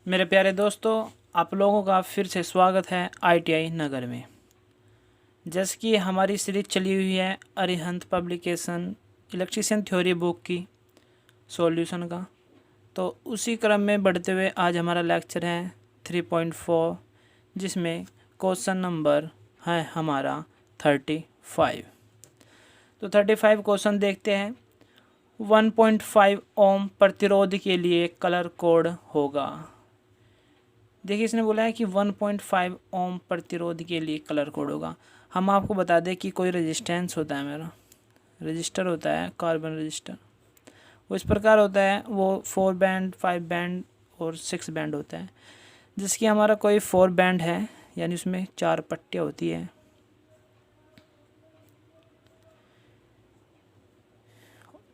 मेरे प्यारे दोस्तों, आप लोगों का फिर से स्वागत है ITI नगर में। जैसे कि हमारी सीरीज चली हुई है Arihant publication electrician theory book की सॉल्यूशन का, तो उसी क्रम में बढ़ते हुए आज हमारा लेक्चर है 3.4, जिसमें क्वेश्चन नंबर है हमारा 35। तो 35 क्वेश्चन देखते हैं। 1.5 ओम प्रतिरोध के लिए कलर कोड होगा। देखिए, इसने बोला है कि 1.5 ओम प्रतिरोध के लिए कलर कोड होगा। हम आपको बता दें कि कोई रेजिस्टेंस होता है, मेरा रजिस्टर होता है, कार्बन रजिस्टर, वो इस प्रकार होता है। वो 4 बैंड, 5 बैंड और 6 बैंड होता है। जिसकी हमारा कोई 4 बैंड है, यानी उसमें 4 पट्टियाँ होती है।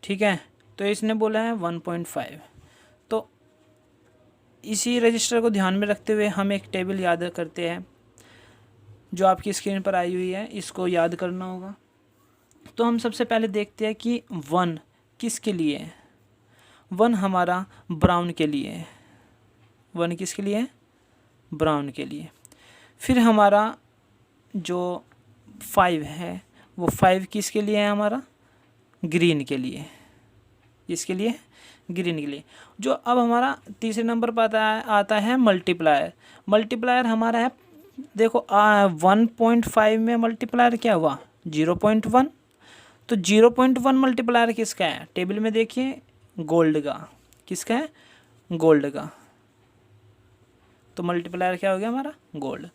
ठीक है, तो इसने बोला है 1.5। तो इसी रजिस्टर को ध्यान में रखते हुए हम एक टेबल याद करते हैं, जो आपकी स्क्रीन पर आई हुई है। इसको याद करना होगा। तो हम सबसे पहले देखते हैं कि 1 किसके लिए है। 1 हमारा ब्राउन के लिए है। 1 किसके लिए है? ब्राउन के लिए। फिर हमारा जो 5 है, वो 5 किसके लिए है? हमारा ग्रीन के लिए। इसके लिए ग्रीन के लिए। जो अब हमारा तीसरे नंबर पर आता है मल्टीप्लायर। मल्टीप्लायर हमारा है, देखो 1.5 में मल्टीप्लायर क्या हुआ? 0.1। तो 0.1 मल्टीप्लायर किसका है? टेबल में देखिए, गोल्ड का। किसका है? गोल्ड का। तो मल्टीप्लायर क्या हो गया? हमारा गोल्ड।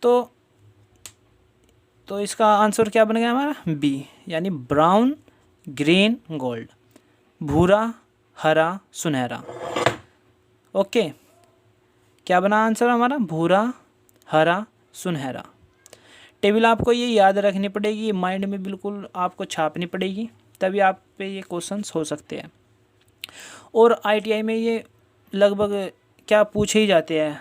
तो इसका आंसर क्या बन गया हमारा? बी, यानी ब्राउन, ग्रीन, गोल्ड। भूरा, हरा, सुनहरा। ओके, क्या बना आंसर हमारा? भूरा, हरा, सुनहरा। टेबल आपको ये याद रखनी पड़ेगी, माइंड में बिल्कुल आपको छापनी पड़ेगी, तभी आप पे ये क्वेश्चंस हो सकते हैं। और ITI में ये लगभग क्या पूछे ही जाते हैं।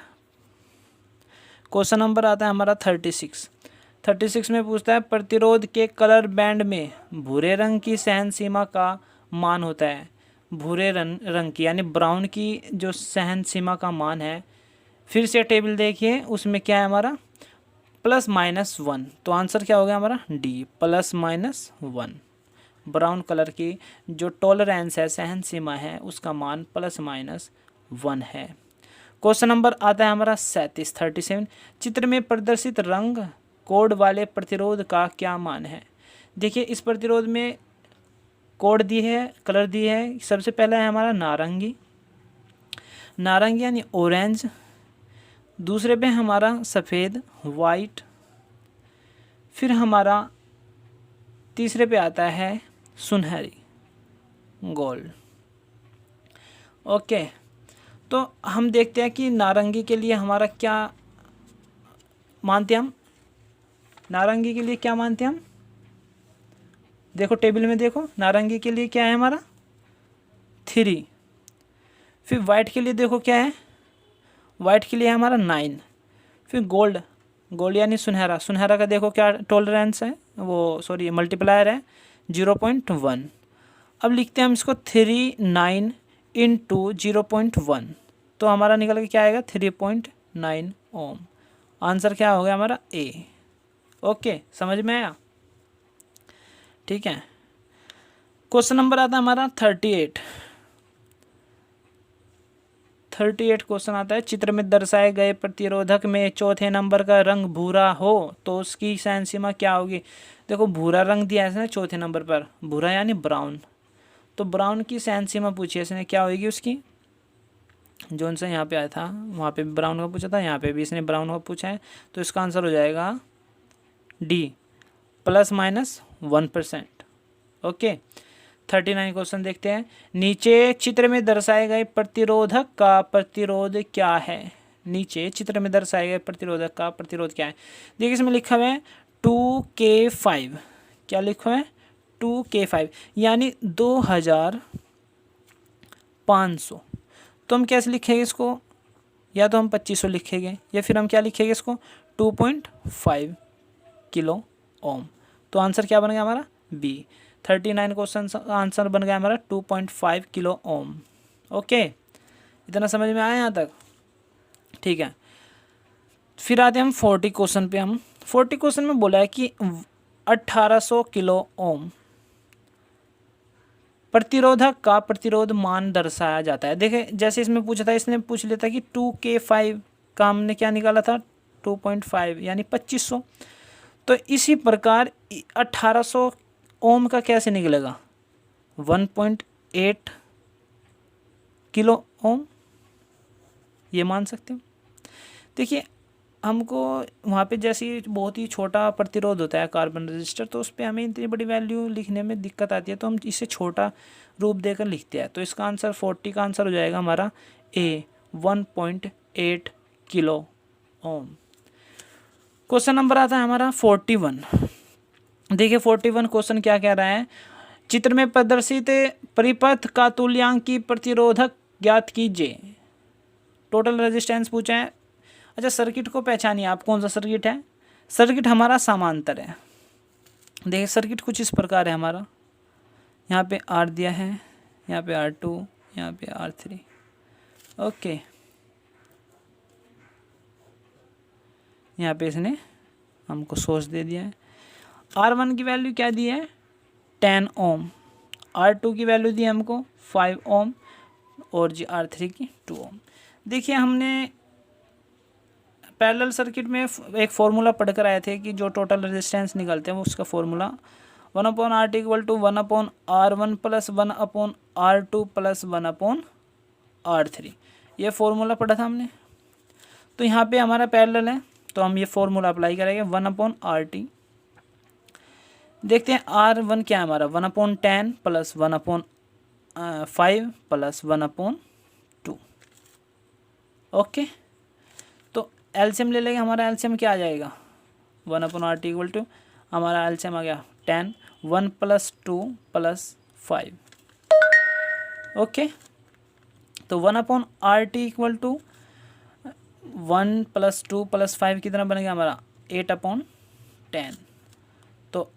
क्वेश्चन नंबर आता है हमारा 36 में पूछता है प्रतिरोध के कलर बैंड में भूरे रंग की सहन सीमा का मान होता है। भूरे रंग की यानी ब्राउन की जो सहन सीमा का मान है, फिर से टेबल देखिए, उसमें क्या है हमारा? +-1। तो आंसर क्या हो गया हमारा? डी, +-1। ब्राउन कलर की जो टॉलरेंस है, सहन सीमा है, उसका मान +-1 है। क्वेश्चन नंबर आता है हमारा 37। चित्र में प्रदर्शित रंग कोड वाले प्रतिरोध का क्या मान है? देखिए, इस प्रतिरोध में कोड दी है, कलर दी है। सबसे पहला है हमारा नारंगी यानी ऑरेंज। दूसरे पे हमारा सफ़ेद, वाइट। फिर हमारा तीसरे पे आता है सुनहरी, गोल्ड। ओके, तो हम देखते हैं कि नारंगी के लिए हमारा क्या मानते हम? नारंगी के लिए क्या मानते हम? देखो टेबल में, देखो नारंगी के लिए क्या है हमारा? 3। फिर वाइट के लिए देखो क्या है? वाइट के लिए हमारा 9। फिर गोल्ड यानी सुनहरा का देखो क्या टॉलरेंस है, वो सॉरी मल्टीप्लायर है, 0.1। अब लिखते हैं हम इसको 3, 9 × 0.1। तो हमारा निकल के क्या आएगा? 3.9 ओम। आंसर क्या हो गया हमारा? ए। ओके, समझ में आया? ठीक है। क्वेश्चन नंबर आता है हमारा 38 क्वेश्चन आता है, चित्र में दर्शाए गए प्रतिरोधक में चौथे नंबर का रंग भूरा हो तो उसकी सहन सीमा क्या होगी? देखो, भूरा रंग दिया है इसने चौथे नंबर पर, भूरा यानी ब्राउन। तो ब्राउन की सहन सीमा पूछी है इसने, क्या होगी उसकी? जो सा यहाँ पे आया था वहाँ पे ब्राउन का पूछा था, यहाँ पे भी इसने ब्राउन का पूछा है। तो इसका आंसर हो जाएगा डी, +-1%। ओके, 39 क्वेश्चन देखते हैं। नीचे चित्र में दर्शाए गए प्रतिरोधक का प्रतिरोध क्या है? नीचे चित्र में दर्शाए गए प्रतिरोधक का प्रतिरोध क्या है? देखिए, इसमें लिखा हुआ है 2K5। क्या लिखा हुआ है? 2K5 यानी 2500। तो हम कैसे लिखेंगे इसको? या तो हम 2500 लिखेंगे, या फिर हम क्या लिखेंगे इसको? 2.5 किलो ओम। तो आंसर क्या बन गया हमारा? बी। 39 क्वेश्चन आंसर बन गया हमारा 2.5 किलो ओम। ओके, इतना समझ में आया यहाँ तक? ठीक है, फिर आते हैं हम 40 क्वेश्चन पे। हम 40 क्वेश्चन में बोला है कि 1800 किलो ओम प्रतिरोधक का प्रतिरोध मान दर्शाया जाता है। देखिए जैसे इसमें पूछा था, इसने पूछ लिया था कि 2K5 का हमने क्या निकाला था 2.5 यानी 2500। तो इसी प्रकार 1800 ओम का कैसे निकलेगा 1.8 किलो ओम, ये मान सकते हो। देखिए हमको वहाँ पे जैसे बहुत ही छोटा प्रतिरोध होता है कार्बन रजिस्टर, तो उस पर हमें इतनी बड़ी वैल्यू लिखने में दिक्कत आती है, तो हम इसे छोटा रूप देकर लिखते हैं। तो इसका आंसर 40 का आंसर हो जाएगा हमारा ए 1.8 किलो ओम। क्वेश्चन नंबर आता है हमारा 41। देखिए 41 क्वेश्चन क्या कह रहा है, चित्र में प्रदर्शित परिपथ का तुल्यांक की प्रतिरोधक ज्ञात कीजिए। टोटल रेजिस्टेंस पूछा है। अच्छा सर्किट को पहचानिए आप, कौन सा सर्किट है। सर्किट हमारा समांतर है। देखिए सर्किट कुछ इस प्रकार है हमारा, यहाँ पे R दिया है, यहाँ पे R2, यहाँ पे R3। ओके, यहाँ पे इसने हमको सोर्स दे दिया है। R1 की वैल्यू क्या दी है 10 ओम, R2 की वैल्यू दी है हमको 5 ओम और जी R3 की 2 ओम। देखिए हमने पैरेलल सर्किट में एक फॉर्मूला पढ़कर आए थे कि जो टोटल रेजिस्टेंस निकलते हैं उसका formula 1/RT equal to 1/R1 plus 1/R2 plus 1/R3, ये फॉर्मूला पढ़ा था हमने। तो यहाँ पे हमारा पैरेलल है तो हम ये फॉर्मूला अप्लाई करेंगे 1/RT। देखते हैं R1 क्या है हमारा 1/10 प्लस 1/5 प्लस 1/2। ओके, तो एलसीएम ले लेंगे। हमारा एलसीएम क्या आ जाएगा 1/RT इक्वल टू हमारा एलसीएम आ गया 10, 1 प्लस 2 प्लस 5। ओके, तो 1/RT equal to 1 plus 2 plus 5 कितना बनेगा हमारा 8/10। तो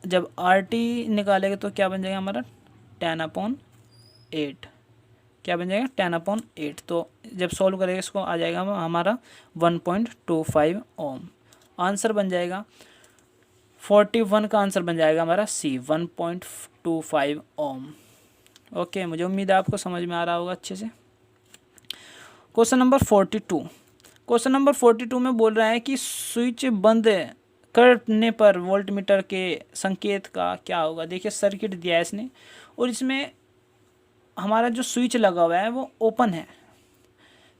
जब RT निकालेंगे तो क्या बन जाएगा हमारा 10/8, क्या बन जाएगा 10/8। तो जब सॉल्व करेंगे इसको आ जाएगा हमारा 1.25 ओम। आंसर बन जाएगा 41 का आंसर बन जाएगा हमारा C 1.25 ओम। ओके, मुझे उम्मीद है आपको समझ में आ रहा होगा अच्छे से। Question number 42। क्वेश्चन नंबर 42 में बोल रहा है कि स्विच बंद करने पर वोल्टमीटर के संकेत का क्या होगा। देखिए सर्किट दिया है इसने और इसमें हमारा जो स्विच लगा हुआ है वो ओपन है।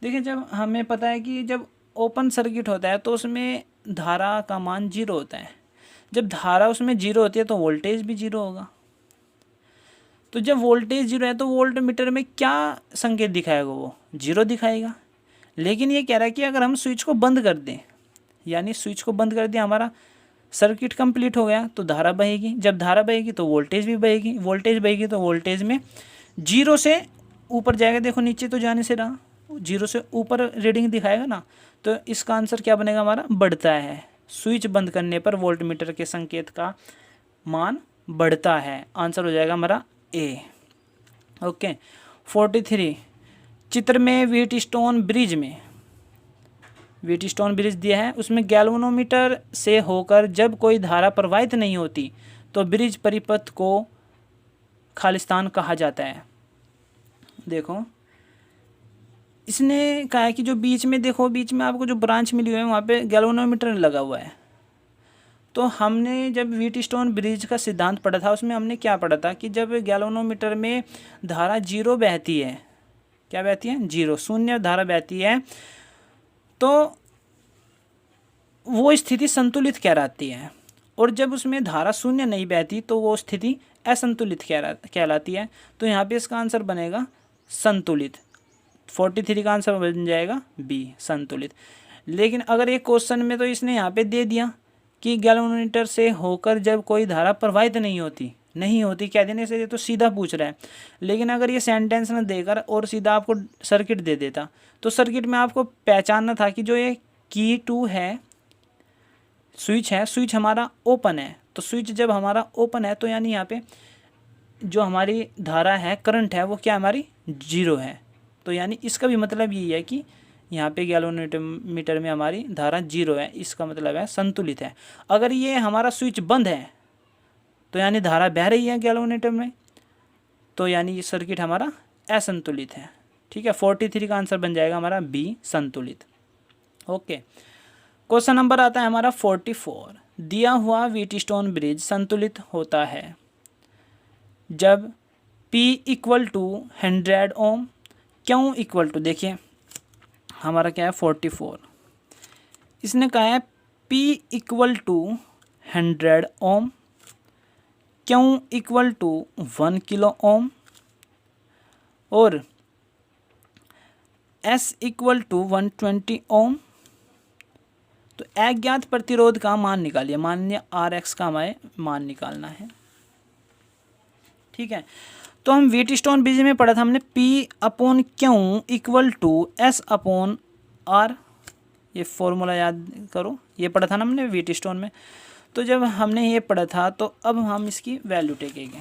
देखिए जब हमें पता है कि जब ओपन सर्किट होता है तो उसमें धारा का मान 0 होता है। जब धारा उसमें 0 होती है तो वोल्टेज भी 0 होगा। तो जब वोल्टेज 0 है तो वोल्ट मीटर में क्या संकेत दिखाएगा, वो 0 दिखाएगा। लेकिन ये कह रहा है कि अगर हम स्विच को बंद कर दें, यानी स्विच को बंद कर दिया, हमारा सर्किट कंप्लीट हो गया, तो धारा बहेगी। जब धारा बहेगी तो वोल्टेज भी बहेगी, वोल्टेज बहेगी तो वोल्टेज में 0 से ऊपर जाएगा। देखो नीचे तो जाने से रहा, 0 से ऊपर रीडिंग दिखाएगा ना। तो इसका आंसर क्या बनेगा हमारा बढ़ता है। स्विच बंद करने पर वोल्टमीटर के संकेत का मान बढ़ता है। आंसर हो जाएगा हमारा ए। ओके, 43। चित्र में व्हीटस्टोन ब्रिज में व्हीटस्टोन ब्रिज दिया है, उसमें गैल्वेनोमीटर से होकर जब कोई धारा प्रवाहित नहीं होती तो ब्रिज परिपथ को खालिस्तान कहा जाता है। देखो इसने कहा है कि जो बीच में देखो, बीच में आपको जो ब्रांच मिली हुई है वहाँ पे गैल्वेनोमीटर लगा हुआ है। तो हमने जब व्हीटस्टोन ब्रिज का सिद्धांत पढ़ा था उसमें हमने क्या पढ़ा था कि जब गैल्वेनोमीटर में धारा 0 बहती है, क्या बहती है 0 शून्य धारा बहती है, तो वो स्थिति संतुलित कहलाती है। और जब उसमें धारा शून्य नहीं बहती तो वो स्थिति असंतुलित कहलाती है। तो यहाँ पे इसका आंसर बनेगा संतुलित। 43 का आंसर बन जाएगा बी संतुलित। लेकिन अगर एक क्वेश्चन में तो इसने यहाँ पे दे दिया कि गैल्वेनोमीटर से होकर जब कोई धारा प्रवाहित नहीं होती क्या देने से, ये तो सीधा पूछ रहा है। लेकिन अगर ये सेंटेंस न देकर और सीधा आपको सर्किट दे देता तो सर्किट में आपको पहचानना था कि जो ये की 2 है, स्विच है, स्विच हमारा ओपन है। तो स्विच जब हमारा ओपन है तो यानी यहाँ पे जो हमारी धारा है, करंट है, वो क्या हमारी 0 है। तो यानी इसका भी मतलब यही है कि यहाँ पे गैल्वेनोमीटर में हमारी धारा 0 है, इसका मतलब है संतुलित है। अगर ये हमारा स्विच बंद है तो यानी धारा बह रही है गैल्वेनोमीटर में, तो यानी ये सर्किट हमारा असंतुलित है। ठीक है, 43 का आंसर बन जाएगा हमारा बी, संतुलित। ओके, क्वेश्चन नंबर आता है हमारा 44। दिया हुआ व्हीटस्टोन ब्रिज संतुलित होता है जब P इक्वल टू 100 ओम, क्यों इक्वल टू, देखिए हमारा क्या है 44, इसने कहा है P इक्वल टू 100 ओम, क्यों इक्वल टू 1 किलो ओम, और S इक्वल टू 120 ओम। तो अज्ञात प्रतिरोध का मान निकालिए, मान्य RX का हमें मान निकालना है। ठीक है, तो हम व्हीटस्टोन ब्रिज में पढ़ा था हमने P upon Q equal to S upon R, ये फॉर्मूला याद करो, ये पढ़ा था ना हमने व्हीटस्टोन में। तो जब हमने ये पढ़ा था तो अब हम इसकी वैल्यू टेकेंगे।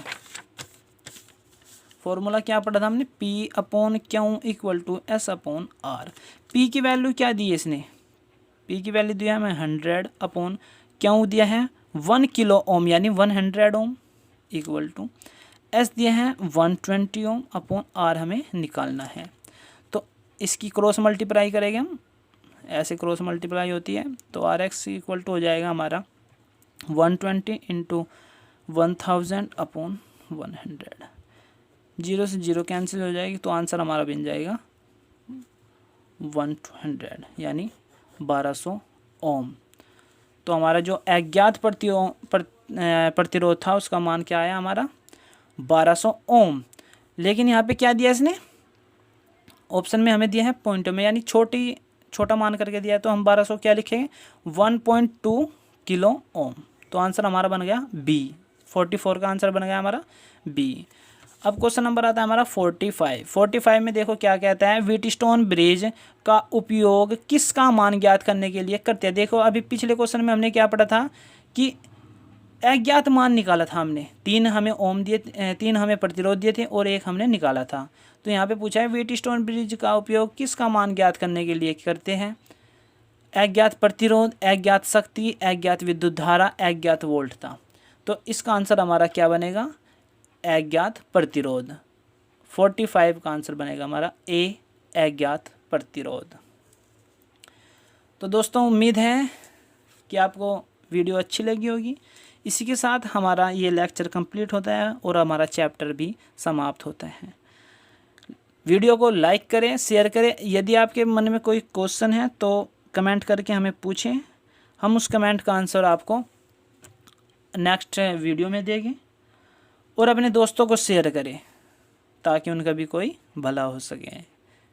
फॉर्मूला क्या पढ़ा था हमने, P upon Q equal to S upon R। P की वैल्यू क्या दी है इसने, P की वैल्यू दिया है हमें 100 अपॉन क्यू दिया है 1 किलो ओम यानी 100 ओम इक्वल टू S दिया है 120 ओम अपॉन R हमें निकालना है। तो इसकी क्रॉस मल्टीप्लाई करेंगे हम, ऐसे क्रॉस मल्टीप्लाई होती है, तो RX इक्वल टू हो जाएगा हमारा 120 इंटू 1000 अपॉन 100। 0 से 0 कैंसिल हो जाएगी, तो आंसर हमारा बन जाएगा 100 यानी 1200 ओम। तो हमारा जो अज्ञात प्रतिरोध था उसका मान क्या आया हमारा 1200 ओम। लेकिन यहाँ पे क्या दिया इसने, ऑप्शन में हमें दिया है पॉइंटों में, यानी छोटा मान करके दिया है, तो हम 1200 क्या लिखेंगे 1.2 किलो ओम। तो आंसर हमारा बन गया बी, 44 का आंसर बन गया हमारा बी। अब क्वेश्चन नंबर आता है हमारा 45 में देखो क्या कहता है, व्हीटस्टोन ब्रिज का उपयोग किसका मान ज्ञात करने के लिए करते हैं। देखो अभी पिछले क्वेश्चन में हमने क्या पढ़ा था कि अज्ञात मान निकाला था हमने, 3 हमें ओम दिए, 3 हमें प्रतिरोध दिए थे और 1 हमने निकाला था। तो यहाँ पे पूछा है व्हीटस्टोन ब्रिज का उपयोग किसका मान ज्ञात करने के लिए करते हैं, अज्ञात प्रतिरोध, अज्ञात शक्ति, अज्ञात विद्युत धारा, अज्ञात वोल्टता। तो इसका आंसर हमारा क्या बनेगा, अज्ञात प्रतिरोध। 45 का आंसर बनेगा हमारा ए, अज्ञात प्रतिरोध। तो दोस्तों उम्मीद है कि आपको वीडियो अच्छी लगी होगी। इसी के साथ हमारा ये लेक्चर कंप्लीट होता है और हमारा चैप्टर भी समाप्त होता है। वीडियो को लाइक करें, शेयर करें। यदि आपके मन में कोई क्वेश्चन है तो कमेंट करके हमें पूछें, हम उस कमेंट का आंसर आपको नेक्स्ट वीडियो में देंगे। और अपने दोस्तों को शेयर करें ताकि उनका भी कोई भला हो सके।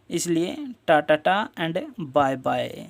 इसलिए टाटा एंड बाय बाय।